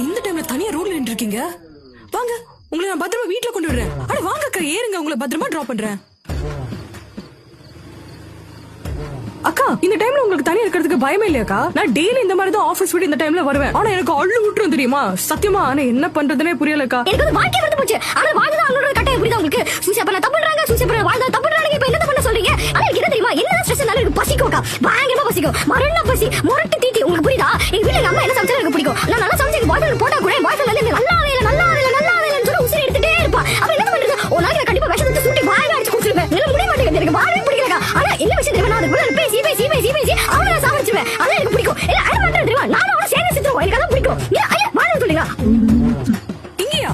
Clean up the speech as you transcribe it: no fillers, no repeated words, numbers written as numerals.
இந்த டைம்ல தனியா ரோட்ல நின்று இருக்கீங்க? வாங்க, உங்களை நான் பத்திரமா வீட்டுல கொண்டு விடுறேன். அட வாங்க அக்கா, ஏறுங்க, உங்களை பத்திரமா டிராப் பண்றேன். அக்கா, இந்த டைம்ல உங்களுக்கு தனியா இருக்கிறதுக்கு பயமே இல்லையாக்கா? நான் டெய்லி இந்த மாதிரி தான் ஆபீஸ் விட்டு இந்த டைம்ல வருவேன். ஆனா எனக்கு அள்ளு விட்டுரும் தெரியுமா? சத்தியமா. ஆனா என்ன பண்றதுனே புரியலக்கா. எனக்கு வாழ்க்கை வந்து போச்சு. ஆனா வாழ்ந்தா அவங்களோட கட்டாயம் புரியுதா உங்களுக்கு? சூசைப்பண்ண தப்புறாங்க, சூசைப்பண்ண வாழ்ந்தா தப்புறாங்க. இப்ப என்ன பண்ண சொல்றீங்க? ஆனா எனக்கு என்ன தெரியுமா? என்ன ஸ்ட்ரெஸ் இருந்தாலும் எனக்கு பசிக்கும்க்கா. பயங்கரமா பசிக்கும். மரண பசி, முரட்டு தீட்டி. உங்களுக்கு புரியுதா? எங்க வீட்டுல எங்க அம்மா என்ன சமைச்சா எனக்கு பிடிக்கும். நான் நல்லா சமைச்சு எங்க பாய் ஃப்ரெண்ட் போட்டா கூட பாய் ஃப்ரெண்ட் வந்து நல்லாவே சொல்லி உசிரி எடுத்துட்டே இருப்பா. அப்ப என்ன பண்றது? ஒரு நாளைக்கு நான் கண்டிப்பா விஷம் எடுத்து சூட்டி வாயில அடிச்சு குடிச்சிருவேன். என்னால முடிய மாட்டேங்குது. எனக்கு வாழவே பிடிக்கலக்கா. ஆனா என்ன விஷயம் தெரியுமா? நான் அதுக்கு பேசி அவங்கள சாவடிச்சிருவேன். அதான் எனக்கு பிடிக்கும். இல்ல அட மாட்டேன் தெரியுமா? நானும் அவனை சேர்ந்து சித்துருவோம். எனக்கு அதான் பிடிக்கும்.